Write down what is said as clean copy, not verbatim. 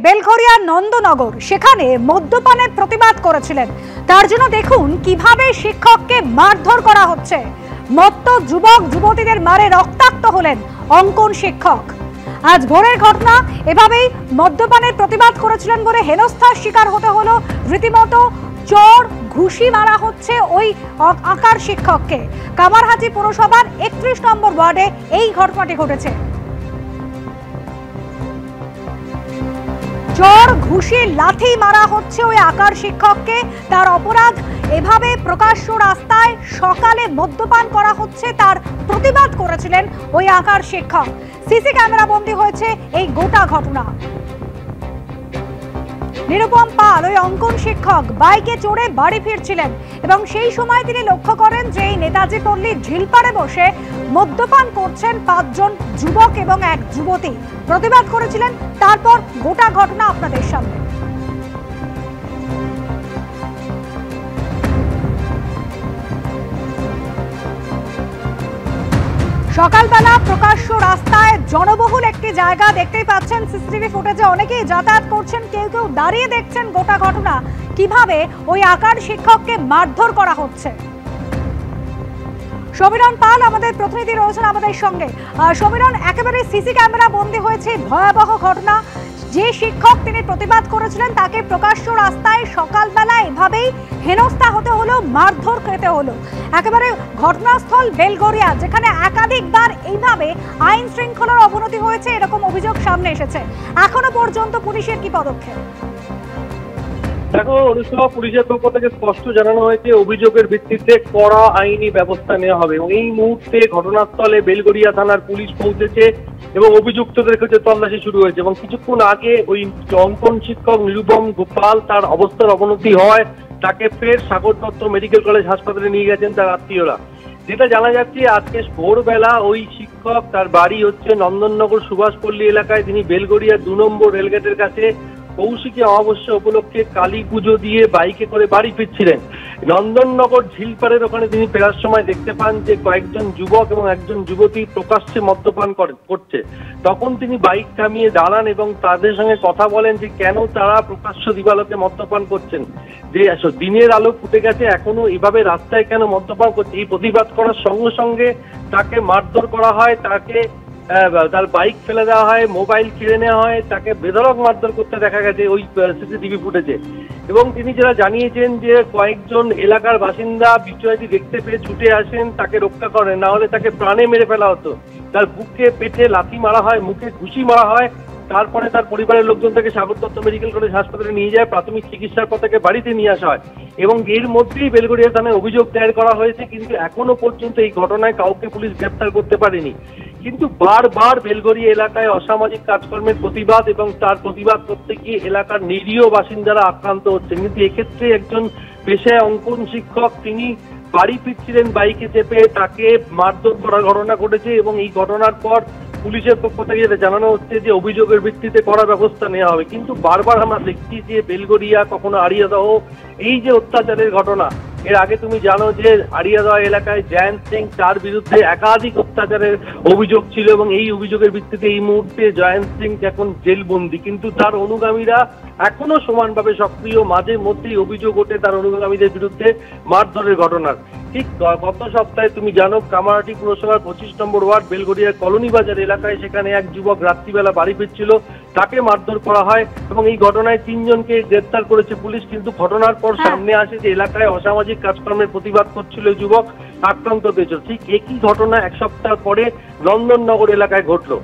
বেলঘরিয়া নন্দনগর সেখানে মদ্যপানের প্রতিবাদ করেছিলেন। তার জন্য দেখুন কিভাবে শিক্ষককে মারধর করা হচ্ছে। মত্ত যুবক যুবতীদের মারে রক্তাক্ত হলেন অঙ্কন শিক্ষক। আজ ভোরের ঘটনা। এভাবেই মদ্যপানের প্রতিবাদ করেছিলেন বলে হেনস্থার শিকার হতে হলো। রীতিমতো চোর ঘুষি মারা হচ্ছে ওই আঁকার শিক্ষককে। কামারহাটি পৌরসভার 31 নম্বর ওয়ার্ডে এই ঘটনাটি ঘটেছে। চোর ঘুষি লাথি মারা হচ্ছে ওই আঁকার শিক্ষককে। তার অপরাধ, এভাবে প্রকাশ্য রাস্তায় সকালে মদ্যপান করা হচ্ছে, তার প্রতিবাদ করেছিলেন ওই আঁকার শিক্ষক। সিসি ক্যামেরা বন্দী হয়েছে এই গোটা ঘটনা। নিরুপম পাল ওই অঙ্কন শিক্ষক বাইকে চড়ে বাড়ি ফিরছিলেন এবং সেই সময় তিনি লক্ষ্য করেন যে এই নেতাজি পল্লীর ঝিলপাড়ে বসে মদ্যপান করছেন 5 জন যুবক এবং এক যুবতী। প্রতিবাদ করেছিলেন। তারপর গোটা ঘটনা আপনাদের সামনে। সকালবেলা প্রকাশ্য রাস্তায় জনবহুল একটি জায়গা দেখতেই পাচ্ছেন। সিসিটিভি ফুটেজে অনেকেই যাতায়াত করছেন, কেউ কেউ দাঁড়িয়ে দেখছেন গোটা ঘটনা, কিভাবে ওই আঁকার শিক্ষককে মারধর করা হচ্ছে। সমীরণ পাল আমাদের প্রতিনিধি রয়েছেন আমাদের সঙ্গে। সমীরণ, একেবারে সিসি ক্যামেরা বন্দী হয়েছে ভয়াবহ ঘটনা। যে শিক্ষক তিনি প্রতিবাদ করেছিলেন তাকে প্রকাশ্য রাস্তায় সকালবেলা এভাবেই হেনস্থা হতে হলো, মারধর খেতে হলো। একেবারে ঘটনাস্থল বেলঘরিয়া, যেখানে একাধিকবার এইভাবে আইন শৃঙ্খলার অবনতি হয়েছে, এরকম অভিযোগ সামনে এসেছে। এখনো পর্যন্ত পুলিশের কি পদক্ষেপ? দেখো অনুষ্কা, পুলিশের পক্ষ থেকে স্পষ্ট জানানো হয়েছে অভিযোগের ভিত্তিতে কড়া আইনি ব্যবস্থা নেওয়া হবে এবং এই মুহূর্তে ঘটনাস্থলে বেলঘরিয়া থানার পুলিশ পৌঁছেছে এবং অভিযুক্তদের কাছে তল্লাশি শুরু হয়েছে। এবং কিছুক্ষণ আগে ওই অঙ্কন শিক্ষক নিরুপম পাল তার অবস্থার অবনতি হয়, তাকে ফের সাগর দত্ত মেডিকেল কলেজ হাসপাতালে নিয়ে গেছেন তার আত্মীয়রা। যেটা জানা যাচ্ছে আজকে ভোরবেলা ওই শিক্ষক, তার বাড়ি হচ্ছে নন্দননগর সুভাষপল্লী এলাকায়, তিনি বেলঘরিয়া 2 নম্বর রেলগেটের কাছে কৌশিকী অমাবস্যা উপলক্ষে কালী পুজো দিয়ে বাইকে করে বাড়ি ফিরছিলেন। নন্দননগর ঝিলপাড়ের ওখানে তিনি ফেরার সময় দেখতে পান যে কয়েকজন যুবক এবং একজন যুবতী প্রকাশ্যে মদ্যপান করছে। তখন তিনি বাইক থামিয়ে দাঁড়ান এবং তাদের সঙ্গে কথা বলেন যে কেন তারা প্রকাশ্য দিবালোকে মদ্যপান করছেন, যে দিনের আলো ফুটে গেছে এখনো এভাবে রাস্তায় কেন মদ্যপান করছে। এই প্রতিবাদ করার সঙ্গে সঙ্গে তাকে মারধর করা হয়, তার বাইক ফেলে দেওয়া হয়, মোবাইল কেড়ে নেওয়া হয়, তাকে বেধড়ক মারধর করতে দেখা গেছে ওই সিসিটিভি ফুটেজে। এবং তিনি যারা জানিয়েছেন যে কয়েকজন এলাকার বাসিন্দা বিষয়টি দেখতে পেয়ে ছুটে আসেন, তাকে রক্ষা করেন, না হলে তাকে প্রাণে মেরে ফেলা হতো। তার বুকে পেটে লাথি মারা হয়, মুখে ঘুষি মারা হয়। তারপরে তার পরিবারের লোকজন তাকে সাগর দত্ত মেডিকেল কলেজ হাসপাতালে নিয়ে যায়, প্রাথমিক চিকিৎসার পর তাকে বাড়িতে নিয়ে আসা হয় এবং এর মধ্যেই বেলঘরিয়া থানায় অভিযোগ দায়ের করা হয়েছে। কিন্তু এখনো পর্যন্ত এই ঘটনায় কাউকে পুলিশ গ্রেপ্তার করতে পারেনি। কিন্তু বারবার বেলঘরিয়া এলাকায় অসামাজিক কাজকর্মের প্রতিবাদ এবং তার প্রতিবাদ করতে গিয়ে এলাকার নিরীহ বাসিন্দারা আক্রান্ত হচ্ছেন। কিন্তু এক্ষেত্রে একজন পেশায় অঙ্কন শিক্ষক, তিনি বাড়ি ফিরছিলেন বাইকে চেপে, তাকে মারধর করার ঘটনা ঘটেছে এবং এই ঘটনার পর পুলিশের পক্ষ থেকে জানানো হচ্ছে যে অভিযোগের ভিত্তিতে কড়া ব্যবস্থা নেওয়া হবে। কিন্তু বারবার আমরা দেখছি যে বেলঘরিয়া, কখনো আড়িয়াদহ, এই যে অত্যাচারের ঘটনা, এর আগে তুমি জানো যে আড়িয়াদহ এলাকায় জয়ন্ত সিং, তার বিরুদ্ধে একাধিক অত্যাচারের অভিযোগ ছিল এবং এই অভিযোগের ভিত্তিতে এই মুহূর্তে জয়ন্ত সিং এখন জেলবন্দি। কিন্তু তার অনুগামীরা এখনো সমানভাবে সক্রিয়। মাঝে মধ্যেই অভিযোগ ওঠে তার অনুগামীদের বিরুদ্ধে মারধরের ঘটনার। ঠিক গত সপ্তাহে তুমি জানো কামারহাটি পুরসভার 25 নম্বর ওয়ার্ড বেলঘরিয়ার কলোনি বাজার এলাকায়, সেখানে এক যুবক রাত্রিবেলা বাড়ি ফিরছিল, তাকে মারধর করা হয় এবং এই ঘটনায় 3 জনকে গ্রেপ্তার করেছে পুলিশ। কিন্তু ঘটনার পর সামনে আসে যে এলাকায় অসামাজিক কাজকর্মের প্রতিবাদ করছিল যুবক, আক্রান্ত হয়েছিল। ঠিক একই ঘটনা 1 সপ্তাহ পরে নন্দননগর এলাকায় ঘটলো।